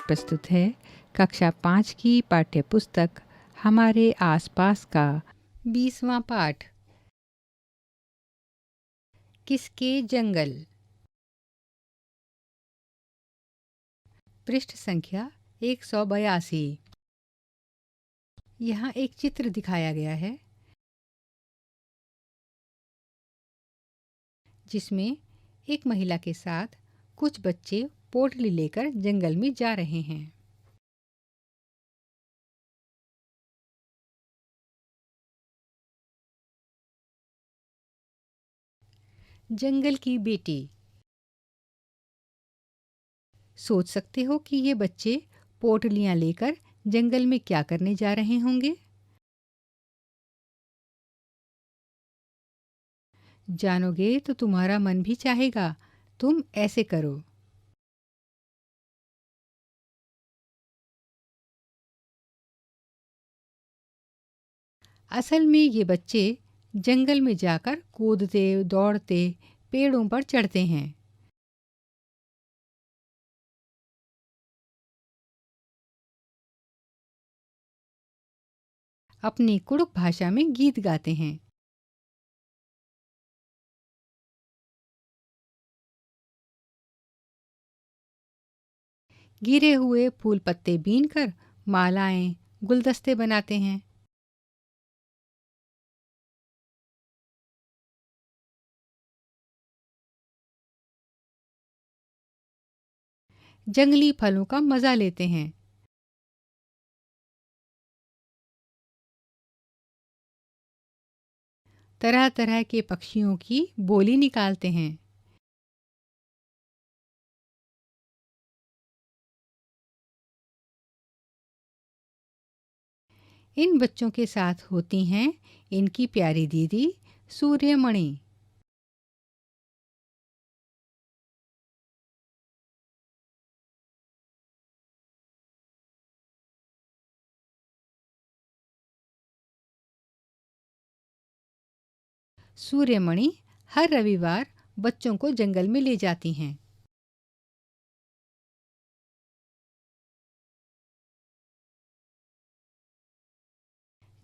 प्रस्तुत है कक्षा 5 की पाठ्य पुस्तक हमारे आसपास का 20वां पाठ। किसके जंगल। पृष्ठ संख्या 182। यहाँ एक चित्र दिखाया गया है जिसमें एक महिला के साथ कुछ बच्चे पोटली लेकर जंगल में जा रहे हैं। जंगल की बेटी। सोच सकते हो कि ये बच्चे पोटलियां लेकर जंगल में क्या करने जा रहे होंगे। जानोगे तो तुम्हारा मन भी चाहेगा तुम ऐसे करो। असल में ये बच्चे जंगल में जाकर कूदते दौड़ते पेड़ों पर चढ़ते हैं। अपनी कुड़ुक भाषा में गीत गाते हैं। गिरे हुए फूल पत्ते बीनकर मालाएं गुलदस्ते बनाते हैं। जंगली फलों का मजा लेते हैं। तरह तरह के पक्षियों की बोली निकालते हैं। इन बच्चों के साथ होती हैं इनकी प्यारी दीदी सूर्यमणि। सूर्यमणि हर रविवार बच्चों को जंगल में ले जाती हैं।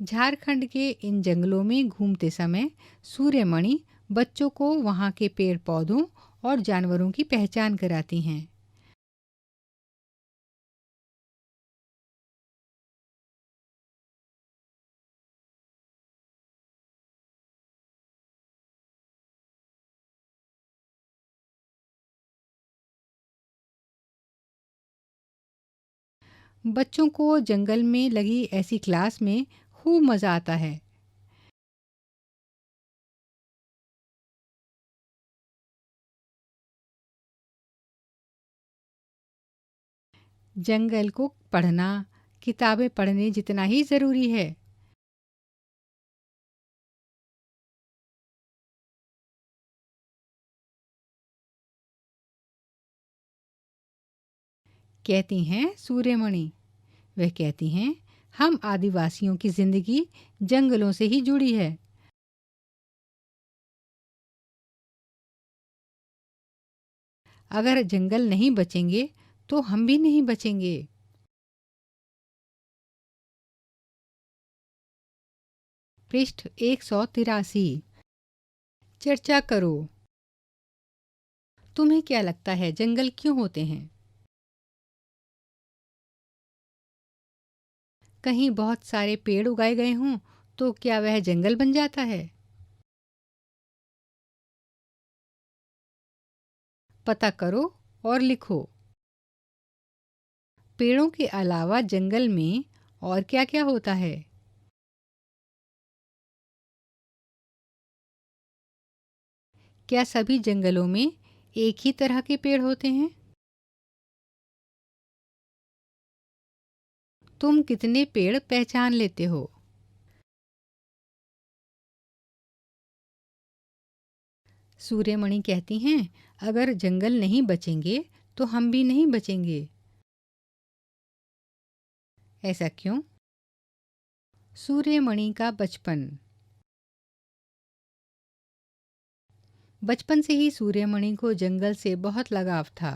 झारखंड के इन जंगलों में घूमते समय सूर्यमणि बच्चों को वहाँ के पेड़ पौधों और जानवरों की पहचान कराती हैं। बच्चों को जंगल में लगी ऐसी क्लास में खूब मज़ा आता है। जंगल को पढ़ना किताबें पढ़ने जितना ही ज़रूरी है। कहती हैं सूर्यमणि। वह कहती हैं हम आदिवासियों की ज़िंदगी जंगलों से ही जुड़ी है। अगर जंगल नहीं बचेंगे तो हम भी नहीं बचेंगे। पृष्ठ 183। चर्चा करो। तुम्हें क्या लगता है जंगल क्यों होते हैं। कहीं बहुत सारे पेड़ उगाए गए हों तो क्या वह जंगल बन जाता है। पता करो और लिखो। पेड़ों के अलावा जंगल में और क्या-क्या होता है। क्या सभी जंगलों में एक ही तरह के पेड़ होते हैं। तुम कितने पेड़ पहचान लेते हो। सूर्यमणि कहती हैं अगर जंगल नहीं बचेंगे तो हम भी नहीं बचेंगे। ऐसा क्यों। सूर्यमणि का बचपन। बचपन से ही सूर्यमणि को जंगल से बहुत लगाव था।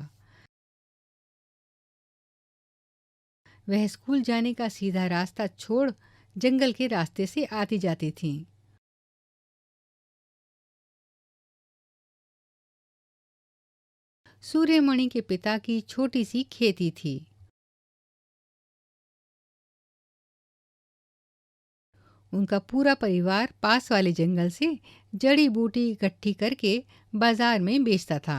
वह स्कूल जाने का सीधा रास्ता छोड़ जंगल के रास्ते से आती जाती थीं। सूर्यमणि के पिता की छोटी सी खेती थी। उनका पूरा परिवार पास वाले जंगल से जड़ी बूटी इकट्ठी करके बाजार में बेचता था।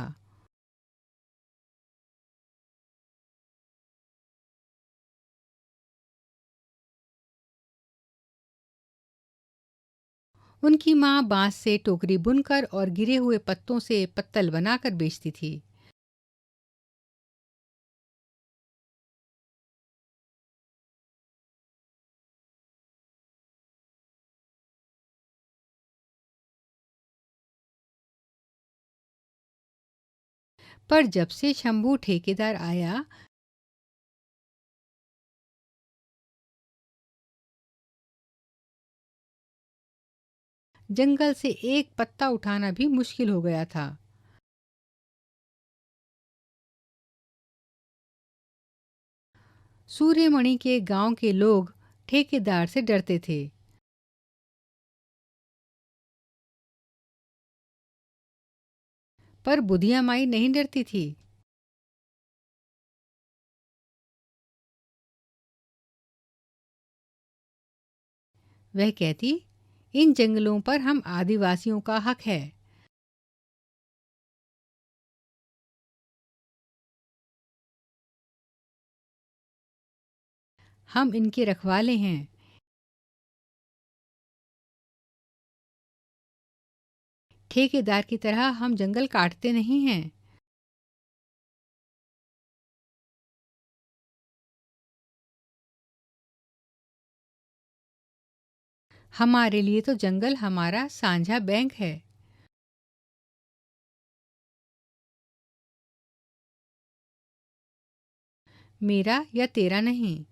उनकी माँ बांस से टोकरी बुनकर और गिरे हुए पत्तों से पत्तल बनाकर बेचती थी। पर जब से शंभू ठेकेदार आया, जंगल से एक पत्ता उठाना भी मुश्किल हो गया था। सूर्यमणि के गांव के लोग ठेकेदार से डरते थे। पर बुधिया माई नहीं डरती थी। वह कहती, इन जंगलों पर हम आदिवासियों का हक है। हम इनके रखवाले हैं। ठेकेदार की तरह हम जंगल काटते नहीं हैं। हमारे लिए तो जंगल हमारा साझा बैंक है। मेरा या तेरा नहीं।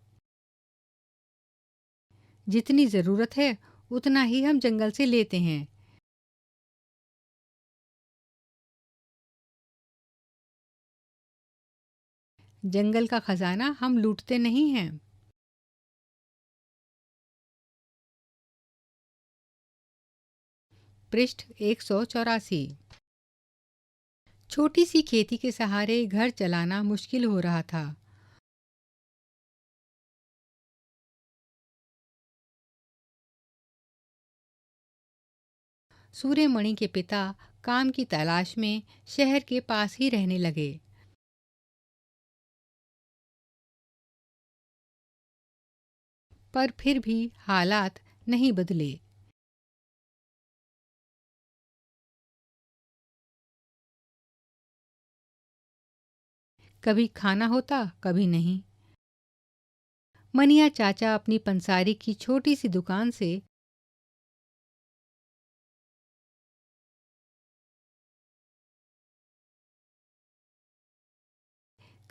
जितनी ज़रूरत है उतना ही हम जंगल से लेते हैं। जंगल का खजाना हम लूटते नहीं हैं। पृष्ठ 184। छोटी सी खेती के सहारे घर चलाना मुश्किल हो रहा था। सूर्यमणि के पिता काम की तलाश में शहर के पास ही रहने लगे। पर फिर भी हालात नहीं बदले। कभी खाना होता, कभी नहीं। मनिया चाचा अपनी पंसारी की छोटी सी दुकान से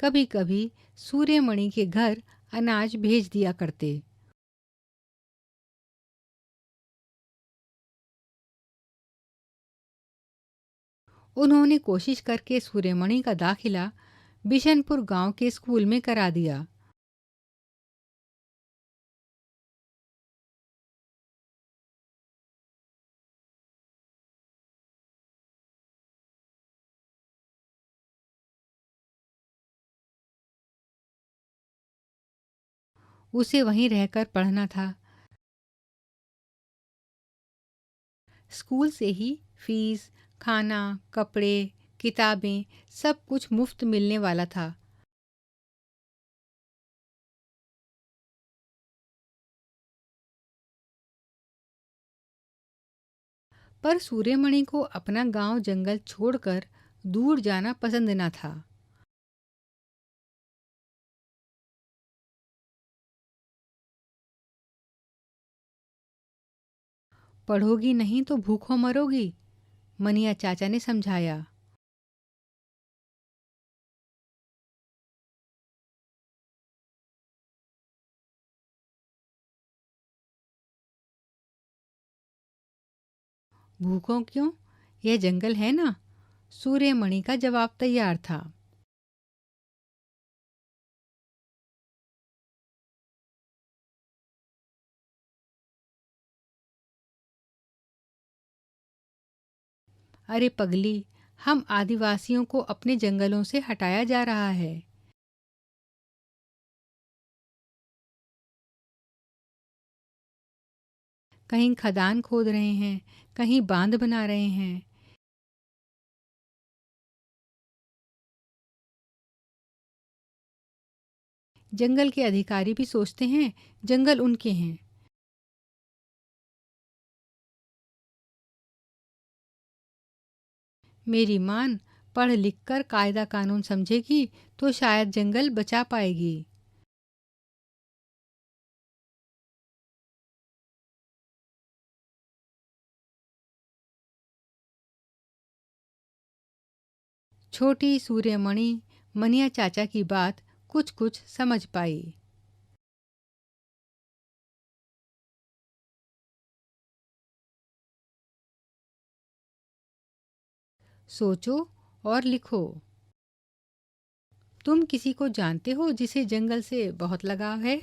कभी कभी सूर्यमणि के घर अनाज भेज दिया करते। उन्होंने कोशिश करके सूर्यमणि का दाखिला बिशनपुर गांव के स्कूल में करा दिया। उसे वहीं रहकर पढ़ना था। स्कूल से ही फीस, खाना, कपड़े, किताबें सब कुछ मुफ्त मिलने वाला था। पर सूर्यमणि को अपना गांव जंगल छोड़कर दूर जाना पसंद न था। पढ़ोगी नहीं तो भूखों मरोगी, मनिया चाचा ने समझाया। भूखों क्यों? यह जंगल है ना। सूर्यमणि का जवाब तैयार था। अरे पगली, हम आदिवासियों को अपने जंगलों से हटाया जा रहा है। कहीं खदान खोद रहे हैं, कहीं बांध बना रहे हैं। जंगल के अधिकारी भी सोचते हैं जंगल उनके हैं। मेरी मान पढ़ लिख कर कायदा कानून समझेगी तो शायद जंगल बचा पाएगी। छोटी सूर्यमणि मनिया चाचा की बात कुछ कुछ समझ पाई। सोचो और लिखो। तुम किसी को जानते हो जिसे जंगल से बहुत लगाव है?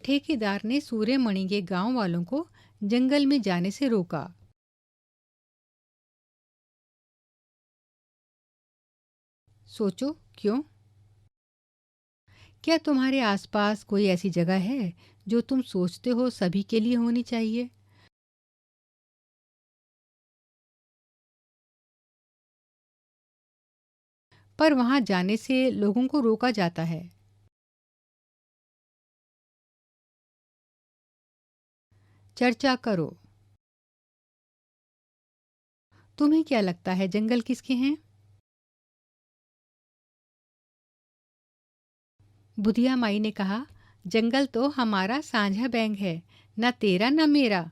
ठेकेदार ने सूर्यमणि के गांव वालों को जंगल में जाने से रोका। सोचो क्यों? क्या तुम्हारे आसपास कोई ऐसी जगह है जो तुम सोचते हो सभी के लिए होनी चाहिए? पर वहां जाने से लोगों को रोका जाता है। चर्चा करो। तुम्हें क्या लगता है जंगल किसके हैं? बुधिया माई ने कहा, जंगल तो हमारा साझा बैंक है, न तेरा न मेरा।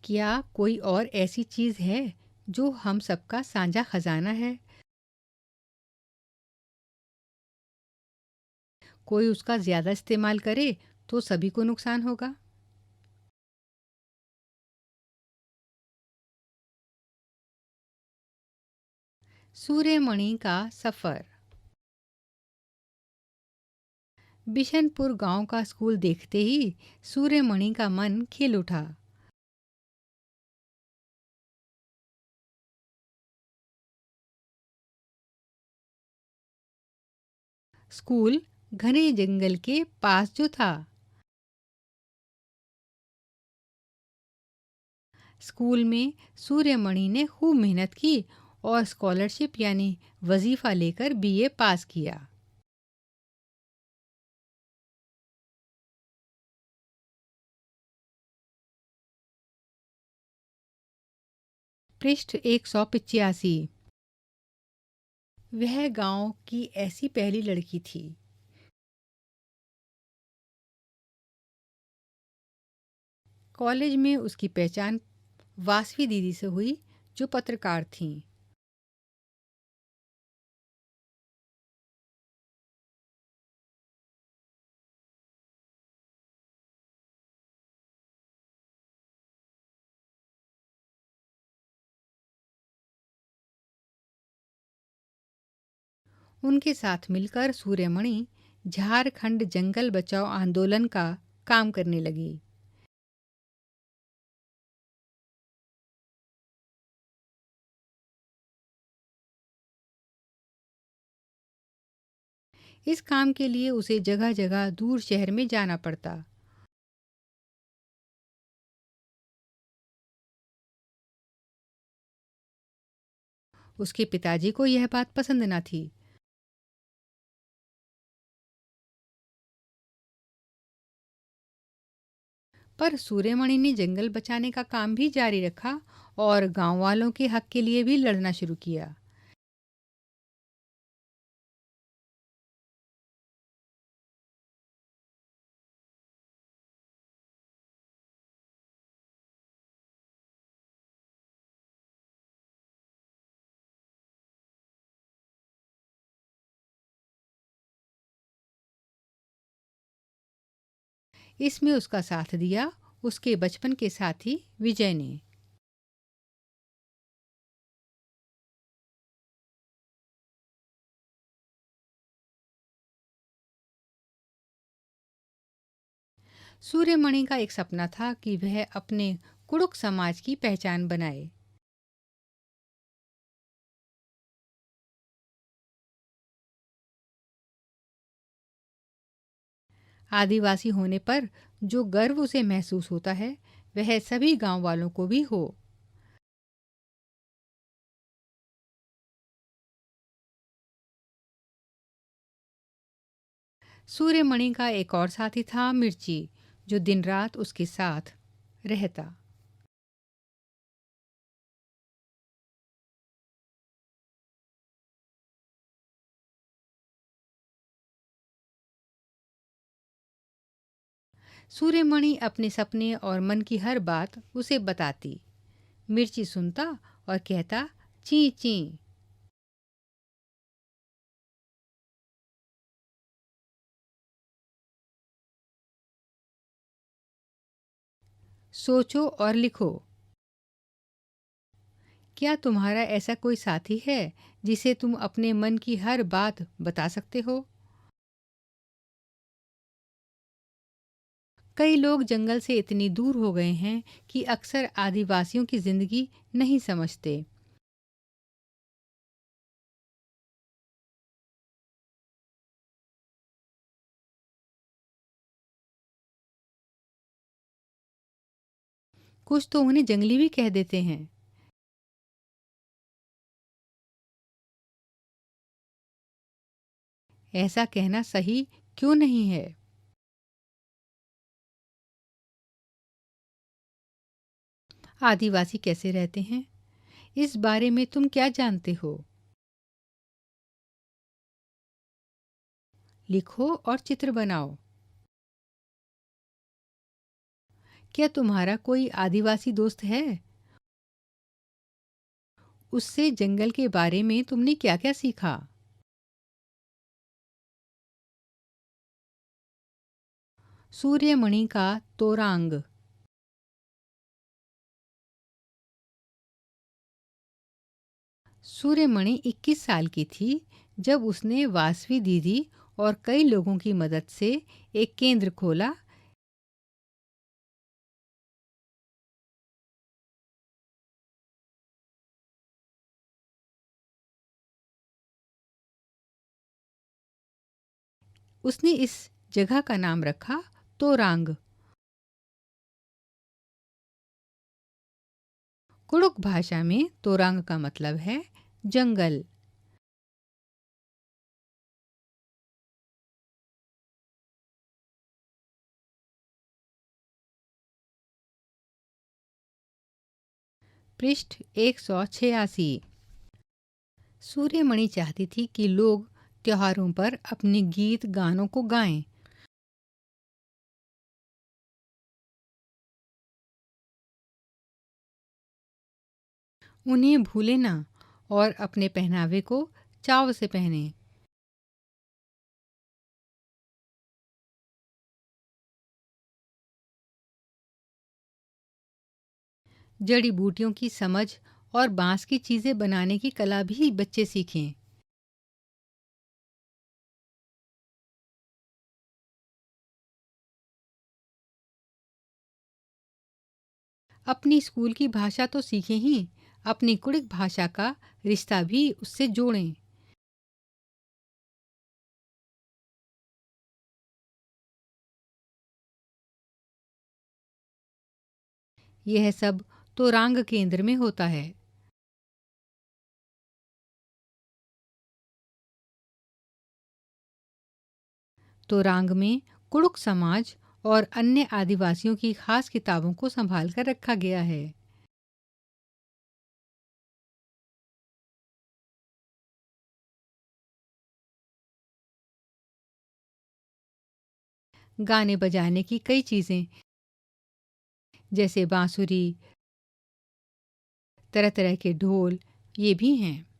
क्या कोई और ऐसी चीज है जो हम सबका साझा खजाना है? कोई उसका ज्यादा इस्तेमाल करे तो सभी को नुकसान होगा। सूर्यमणि का सफर। बिशनपुर गांव का स्कूल देखते ही सूर्यमणि का मन खिल उठा। स्कूल घने जंगल के पास जो था। स्कूल में सूर्यमणि ने खूब मेहनत की और स्कॉलरशिप यानी वजीफा लेकर बीए पास किया। पृष्ठ 185। वह गांव की ऐसी पहली लड़की थी। कॉलेज में उसकी पहचान वासवी दीदी से हुई जो पत्रकार थीं। उनके साथ मिलकर सूर्यमणि झारखंड जंगल बचाओ आंदोलन का काम करने लगी। इस काम के लिए उसे जगह जगह दूर शहर में जाना पड़ता। उसके पिताजी को यह बात पसंद न थी। पर सूर्यमणि ने जंगल बचाने का काम भी जारी रखा और गांव वालों के हक के लिए भी लड़ना शुरू किया। इसमें उसका साथ दिया उसके बचपन के साथी विजय ने। सूर्यमणि का एक सपना था कि वह अपने कुड़ुक समाज की पहचान बनाए। आदिवासी होने पर जो गर्व उसे महसूस होता है, वह सभी गांव वालों को भी हो। सूर्यमणि का एक और साथी था मिर्ची, जो दिन रात उसके साथ रहता। सूर्यमणि अपने सपने और मन की हर बात उसे बताती। मिर्ची सुनता और कहता, ची ची। सोचो और लिखो। क्या तुम्हारा ऐसा कोई साथी है जिसे तुम अपने मन की हर बात बता सकते हो? कई लोग जंगल से इतनी दूर हो गए हैं कि अक्सर आदिवासियों की जिंदगी नहीं समझते। कुछ तो उन्हें जंगली भी कह देते हैं। ऐसा कहना सही क्यों नहीं है? आदिवासी कैसे रहते हैं, इस बारे में तुम क्या जानते हो? लिखो और चित्र बनाओ। क्या तुम्हारा कोई आदिवासी दोस्त है? उससे जंगल के बारे में तुमने क्या-क्या सीखा? सूर्यमणि का तोरांग। सूर्यमणि 21 साल की थी जब उसने वासवी दीदी और कई लोगों की मदद से एक केंद्र खोला। उसने इस जगह का नाम रखा तोरांग। कुड़ुक भाषा में तोरांग का मतलब है जंगल। पृष्ठ 186। सूर्यमणि चाहती थी कि लोग त्योहारों पर अपने गीत गानों को गाएं। उन्हें भूले ना और अपने पहनावे को चाव से पहने। जड़ी बूटियों की समझ और बांस की चीजें बनाने की कला भी बच्चे सीखें। अपनी स्कूल की भाषा तो सीखें ही, अपनी कुड़िक भाषा का रिश्ता भी उससे जोड़ें। यह सब तोरांग केंद्र में होता है। तोरांग में कुड़ुक समाज और अन्य आदिवासियों की खास किताबों को संभाल कर रखा गया है। गाने बजाने की कई चीजें, जैसे बांसुरी, तरह तरह के ढोल, ये भी हैं।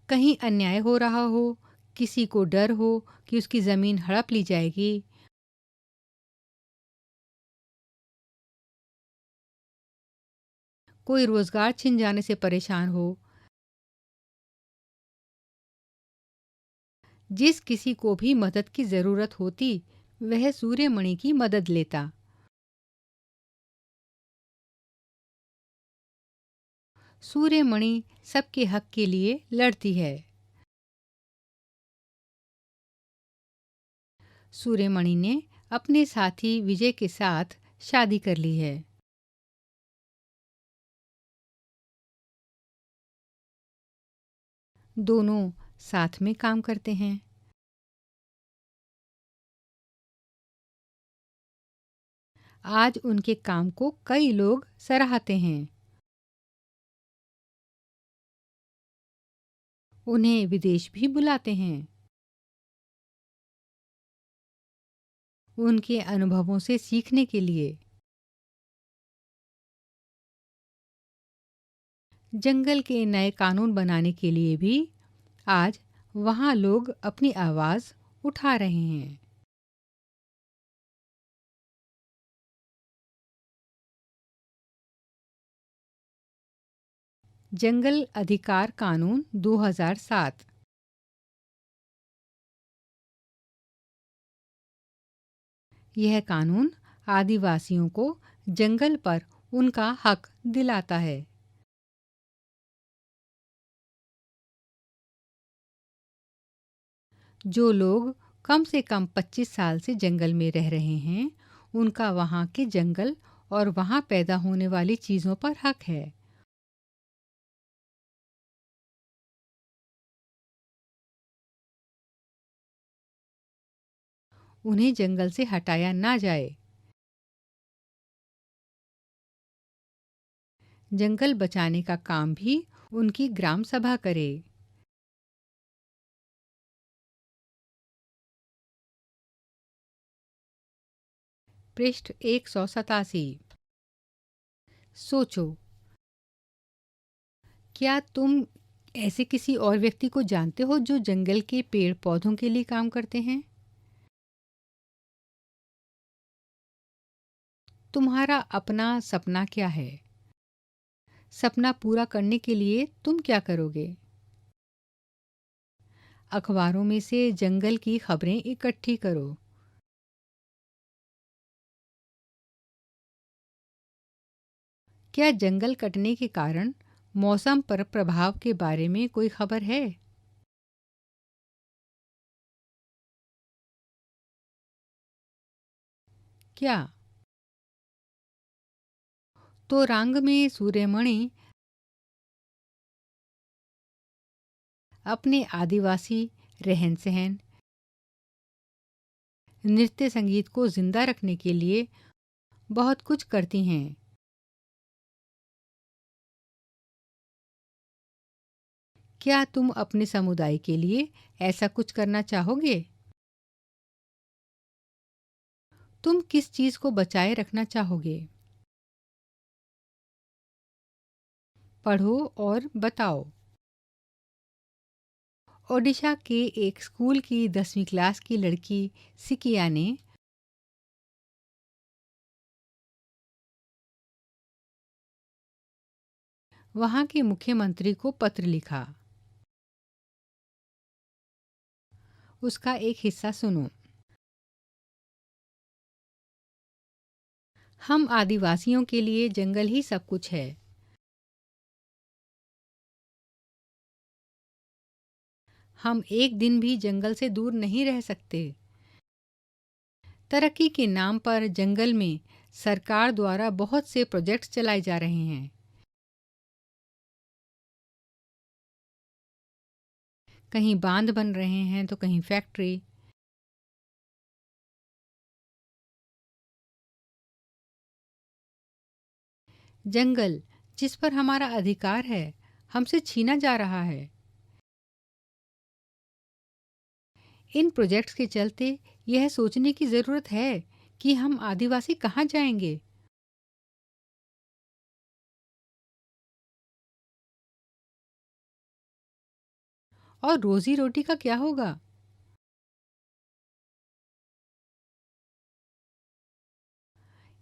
कहीं अन्याय हो रहा हो, किसी को डर हो कि उसकी जमीन हड़प ली जाएगी, कोई रोजगार छिन जाने से परेशान हो, जिस किसी को भी मदद की जरूरत होती वह सूर्यमणि की मदद लेता। सूर्यमणि सबके हक के लिए लड़ती है। सूर्यमणि ने अपने साथी विजय के साथ शादी कर ली है। दोनों साथ में काम करते हैं। आज उनके काम को कई लोग सराहते हैं। उन्हें विदेश भी बुलाते हैं। उनके अनुभवों से सीखने के लिए। जंगल के नए कानून बनाने के लिए भी आज वहाँ लोग अपनी आवाज़ उठा रहे हैं। जंगल अधिकार कानून 2007। यह कानून आदिवासियों को जंगल पर उनका हक दिलाता है। जो लोग कम से कम 25 साल से जंगल में रह रहे हैं, उनका वहाँ के जंगल और वहाँ पैदा होने वाली चीज़ों पर हक है। उन्हें जंगल से हटाया ना जाए। जंगल बचाने का काम भी उनकी ग्राम सभा करे। पृष्ठ 187। सोचो, क्या तुम ऐसे किसी और व्यक्ति को जानते हो जो जंगल के पेड़ पौधों के लिए काम करते हैं? तुम्हारा अपना सपना क्या है? सपना पूरा करने के लिए तुम क्या करोगे? अखबारों में से जंगल की खबरें इकट्ठी करो। क्या जंगल कटने के कारण मौसम पर प्रभाव के बारे में कोई खबर है? क्या तोरांग में सूर्यमणि अपने आदिवासी रहन सहन, नृत्य संगीत को जिंदा रखने के लिए बहुत कुछ करती हैं? क्या तुम अपने समुदाय के लिए ऐसा कुछ करना चाहोगे? तुम किस चीज को बचाए रखना चाहोगे? पढ़ो और बताओ। ओडिशा के एक स्कूल की 10वीं क्लास की लड़की सिकिया ने वहां के मुख्यमंत्री को पत्र लिखा। उसका एक हिस्सा सुनो। हम आदिवासियों के लिए जंगल ही सब कुछ है। हम एक दिन भी जंगल से दूर नहीं रह सकते। तरक्की के नाम पर जंगल में सरकार द्वारा बहुत से प्रोजेक्ट्स चलाए जा रहे हैं। कहीं बांध बन रहे हैं तो कहीं फैक्ट्री। जंगल जिस पर हमारा अधिकार है हमसे छीना जा रहा है। इन प्रोजेक्ट्स के चलते यह सोचने की ज़रूरत है कि हम आदिवासी कहाँ जाएंगे और रोजी रोटी का क्या होगा।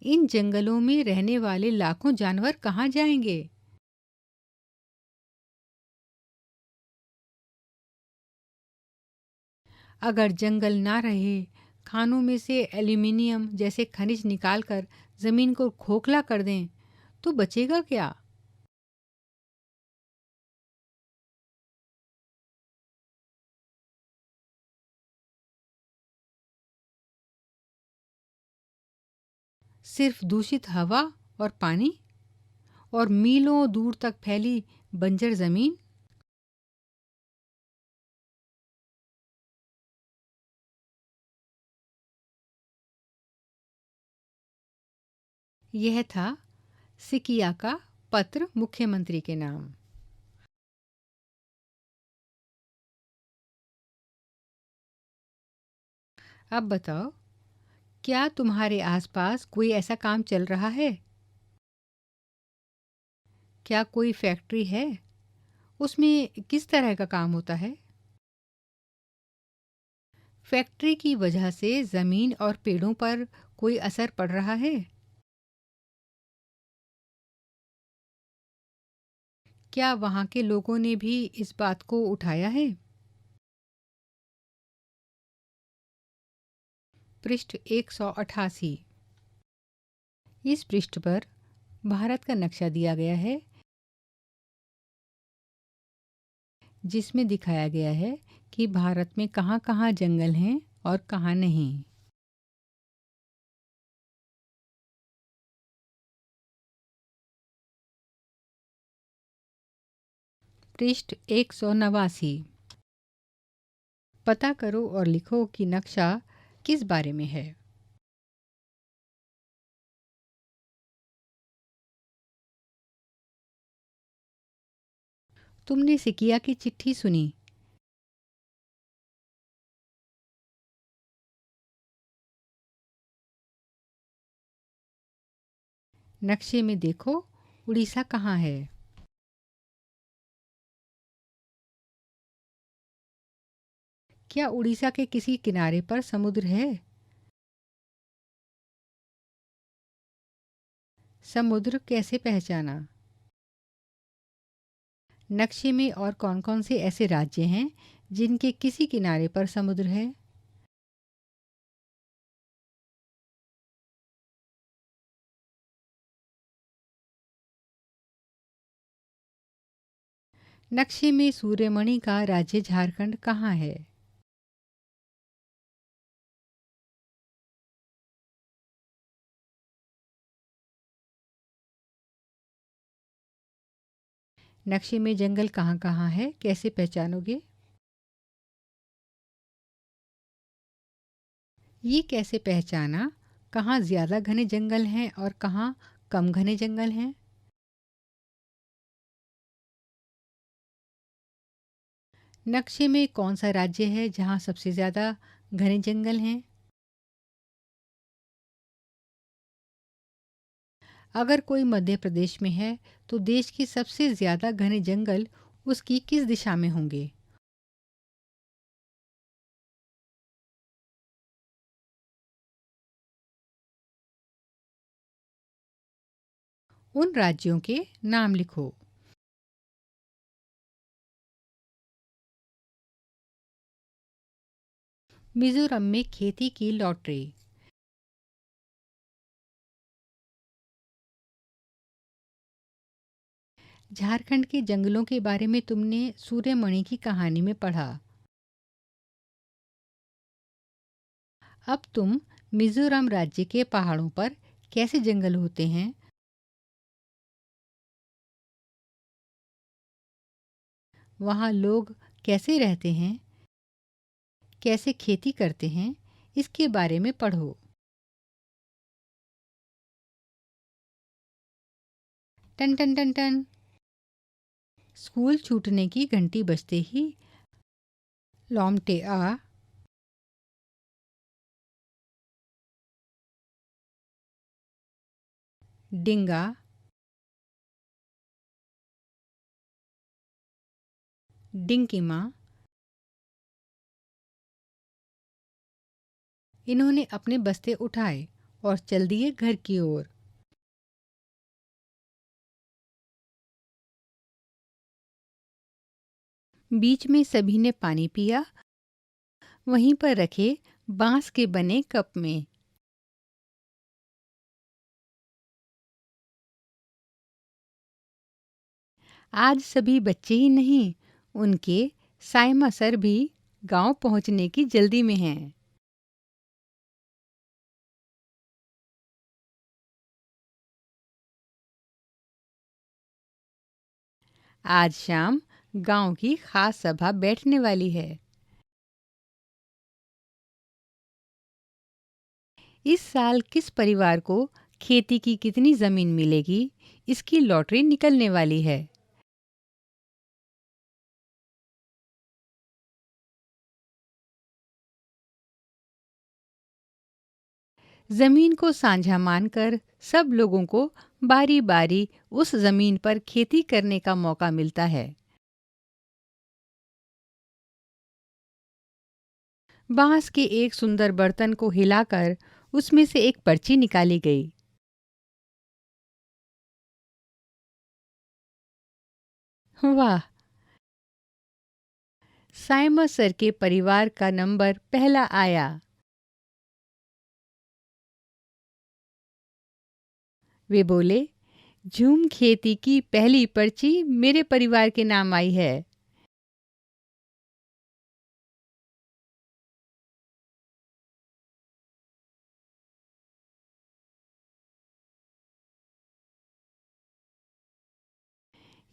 इन जंगलों में रहने वाले लाखों जानवर कहाँ जाएंगे। अगर जंगल ना रहे, खानों में से एल्यूमिनियम जैसे खनिज निकालकर ज़मीन को खोखला कर दें, तो बचेगा क्या? सिर्फ दूषित हवा और पानी और मीलों दूर तक फैली बंजर ज़मीन। यह था सिकिया का पत्र मुख्यमंत्री के नाम। अब बताओ, क्या तुम्हारे आसपास कोई ऐसा काम चल रहा है? क्या कोई फैक्ट्री है? उसमें किस तरह का काम होता है? फैक्ट्री की वजह से ज़मीन और पेड़ों पर कोई असर पड़ रहा है? क्या वहाँ के लोगों ने भी इस बात को उठाया है? पृष्ठ 188। इस पृष्ठ पर भारत का नक्शा दिया गया है, जिसमें दिखाया गया है कि भारत में कहाँ-कहाँ जंगल हैं और कहाँ नहीं। पृष्ठ 189। पता करो और लिखो कि नक्शा किस बारे में है। तुमने सिकिया की चिट्ठी सुनी। नक्शे में देखो, उड़ीसा कहाँ है? क्या उड़ीसा के किसी किनारे पर समुद्र है? समुद्र कैसे पहचाना? नक्शे में और कौन-कौन से ऐसे राज्य हैं जिनके किसी किनारे पर समुद्र है? नक्शे में सूर्यमणि का राज्य झारखंड कहाँ है? नक्शे में जंगल कहाँ-कहाँ है, कैसे पहचानोगे? ये कैसे पहचाना कहाँ ज़्यादा घने जंगल हैं और कहाँ कम घने जंगल हैं? नक्शे में कौन सा राज्य है जहाँ सबसे ज़्यादा घने जंगल हैं? अगर कोई मध्य प्रदेश में है, तो देश के सबसे ज़्यादा घने जंगल उसकी किस दिशा में होंगे? उन राज्यों के नाम लिखो। मिजोरम में खेती की लॉटरी। झारखंड के जंगलों के बारे में तुमने सूर्यमणि की कहानी में पढ़ा। अब तुम मिजोरम राज्य के पहाड़ों पर कैसे जंगल होते हैं, वहाँ लोग कैसे रहते हैं, कैसे खेती करते हैं, इसके बारे में पढ़ो। टन टन टन टन। स्कूल छूटने की घंटी बजते ही लौमटे आ डिंगा, डिंकी माँ, इन्होंने अपने बस्ते उठाए और चल दिए घर की ओर। बीच में सभी ने पानी पिया, वहीं पर रखे बांस के बने कप में। आज सभी बच्चे ही नहीं, उनके साइमा सर भी गांव पहुंचने की जल्दी में हैं। आज शाम गांव की खास सभा बैठने वाली है। इस साल किस परिवार को खेती की कितनी जमीन मिलेगी, इसकी लॉटरी निकलने वाली है। जमीन को साझा मानकर सब लोगों को बारी बारी उस जमीन पर खेती करने का मौका मिलता है। बांस के एक सुंदर बर्तन को हिलाकर उसमें से एक पर्ची निकाली गई। वाह! साइमर सर के परिवार का नंबर पहला आया। वे बोले, झूम खेती की पहली पर्ची मेरे परिवार के नाम आई है।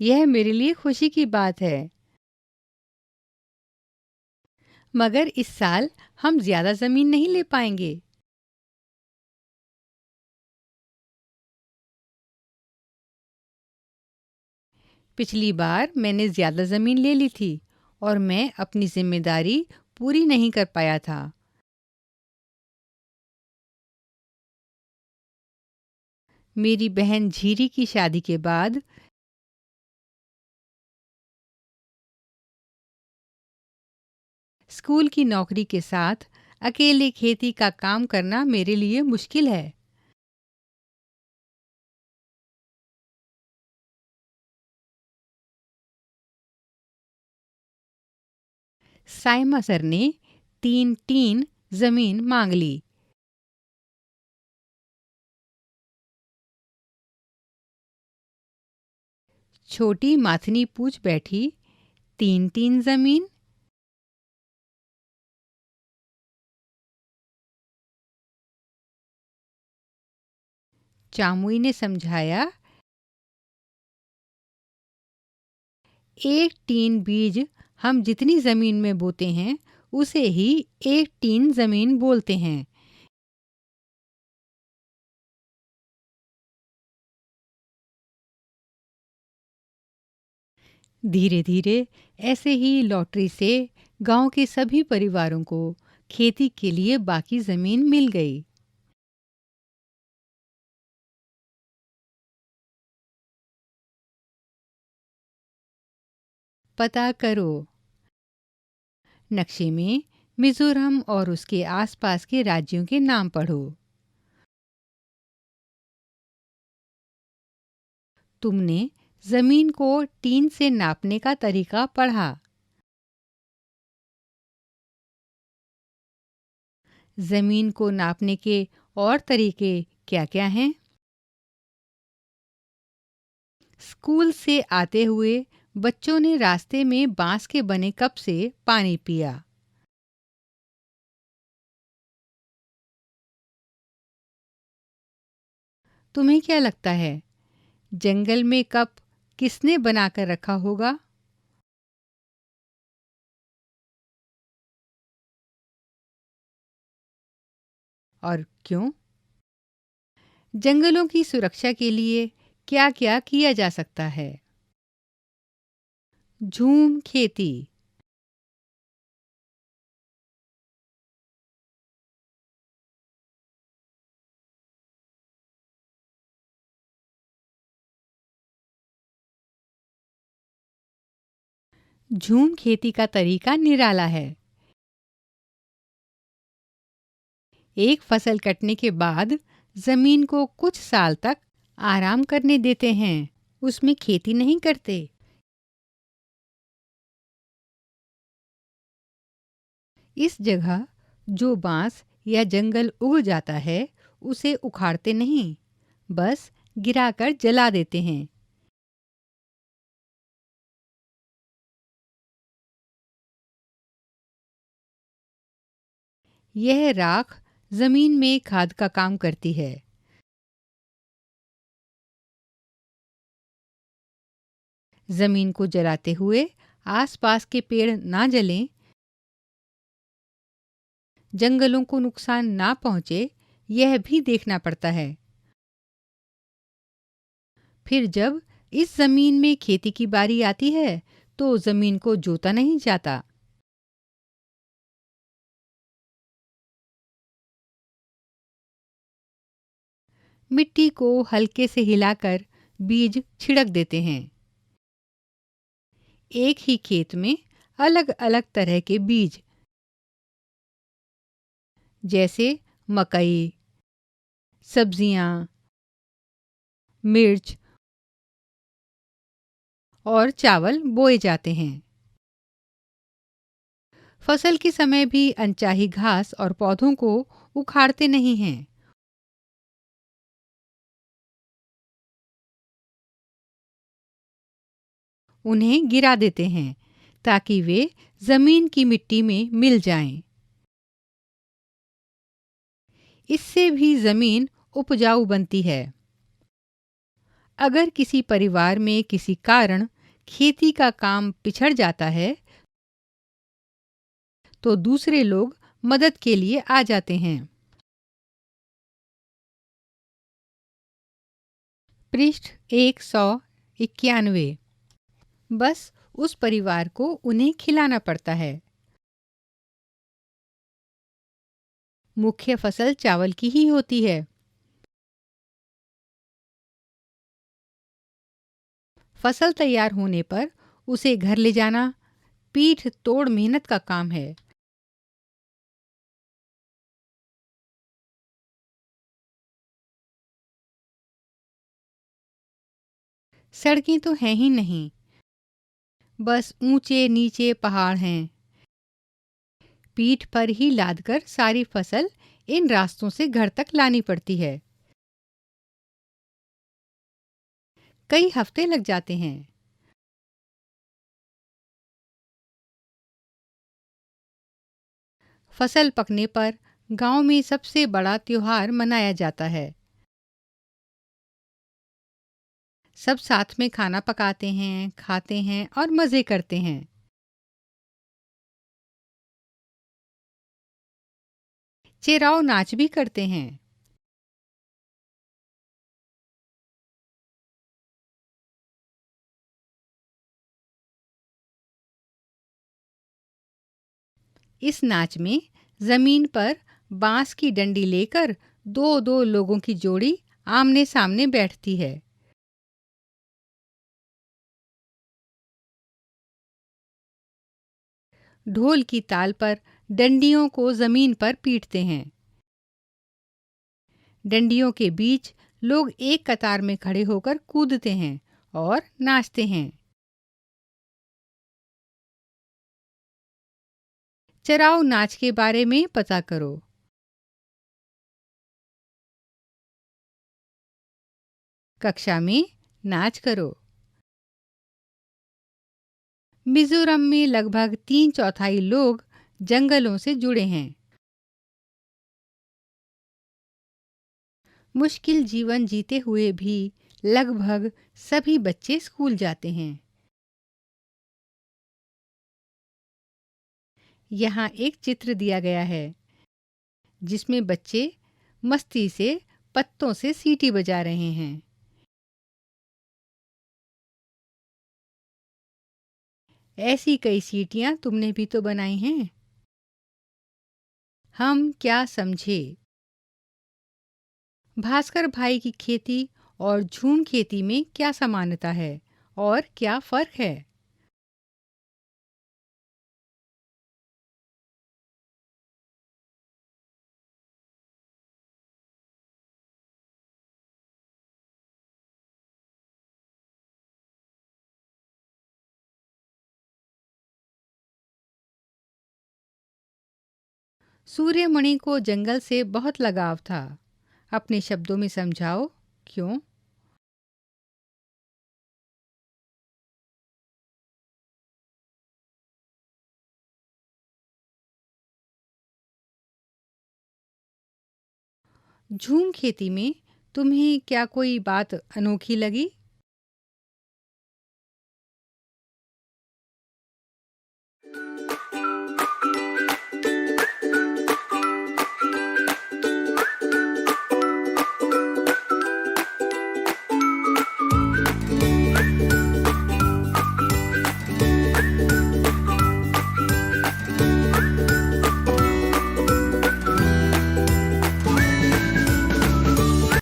यह मेरे लिए खुशी की बात है। मगर इस साल हम ज्यादा जमीन नहीं ले पाएंगे। पिछली बार मैंने ज्यादा जमीन ले ली थी और मैं अपनी जिम्मेदारी पूरी नहीं कर पाया था। मेरी बहन झीरी की शादी के बाद स्कूल की नौकरी के साथ अकेले खेती का काम करना मेरे लिए मुश्किल है। साइमा सर ने 3 टीन जमीन मांग ली। छोटी माथनी पूछ बैठी, 3 टीन जमीन? चामुई ने समझाया, 1 टीन बीज हम जितनी जमीन में बोते हैं उसे ही 1 टीन जमीन बोलते हैं। धीरे धीरे ऐसे ही लॉटरी से गांव के सभी परिवारों को खेती के लिए बाकी जमीन मिल गई। पता करो। नक्शे में मिजोरम और उसके आसपास के राज्यों के नाम पढ़ो। तुमने जमीन को टीन से नापने का तरीका पढ़ा। जमीन को नापने के और तरीके क्या-क्या हैं? स्कूल से आते हुए बच्चों ने रास्ते में बांस के बने कप से पानी पिया। तुम्हें क्या लगता है, जंगल में कप किसने बनाकर रखा होगा और क्यों? जंगलों की सुरक्षा के लिए क्या-क्या किया जा सकता है? झूम खेती। झूम खेती का तरीका निराला है। एक फसल कटने के बाद जमीन को कुछ साल तक आराम करने देते हैं। उसमें खेती नहीं करते। इस जगह जो बांस या जंगल उग जाता है उसे उखाड़ते नहीं, बस गिराकर जला देते हैं। यह राख जमीन में खाद का काम करती है। जमीन को जलाते हुए आसपास के पेड़ ना जलें, जंगलों को नुकसान ना पहुंचे, यह भी देखना पड़ता है। फिर जब इस जमीन में खेती की बारी आती है तो जमीन को जोता नहीं जाता। मिट्टी को हल्के से हिलाकर बीज छिड़क देते हैं। एक ही खेत में अलग अलग तरह के बीज, जैसे मकई, सब्जियां, मिर्च और चावल बोए जाते हैं। फसल के समय भी अनचाही घास और पौधों को उखाड़ते नहीं हैं। उन्हें गिरा देते हैं ताकि वे जमीन की मिट्टी में मिल जाएं। इससे भी जमीन उपजाऊ बनती है। अगर किसी परिवार में किसी कारण खेती का काम पिछड़ जाता है तो दूसरे लोग मदद के लिए आ जाते हैं। पृष्ठ 191। बस उस परिवार को उन्हें खिलाना पड़ता है। मुख्य फसल चावल की ही होती है। फसल तैयार होने पर उसे घर ले जाना पीठ तोड़ मेहनत का काम है। सड़कें तो हैं ही नहीं, बस ऊंचे नीचे पहाड़ हैं। पीठ पर ही लादकर सारी फसल इन रास्तों से घर तक लानी पड़ती है। कई हफ्ते लग जाते हैं। फसल पकने पर गांव में सबसे बड़ा त्योहार मनाया जाता है। सब साथ में खाना पकाते हैं, खाते हैं और मज़े करते हैं। चिराव नाच भी करते हैं। इस नाच में जमीन पर बांस की डंडी लेकर दो दो लोगों की जोड़ी आमने सामने बैठती है। ढोल की ताल पर डंडियों को जमीन पर पीटते हैं। डंडियों के बीच लोग एक कतार में खड़े होकर कूदते हैं और नाचते हैं। चराव नाच के बारे में पता करो। कक्षा में नाच करो। मिजोरम में लगभग 3/4 लोग जंगलों से जुड़े हैं। मुश्किल जीवन जीते हुए भी लगभग सभी बच्चे स्कूल जाते हैं। यहाँ एक चित्र दिया गया है जिसमें बच्चे मस्ती से पत्तों से सीटी बजा रहे हैं। ऐसी कई सीटियां तुमने भी तो बनाई हैं। हम क्या समझे। भास्कर भाई की खेती और झूम खेती में क्या समानता है और क्या फर्क है। सूर्यमणि को जंगल से बहुत लगाव था। अपने शब्दों में समझाओ, क्यों? झूम खेती में तुम्हें क्या कोई बात अनोखी लगी?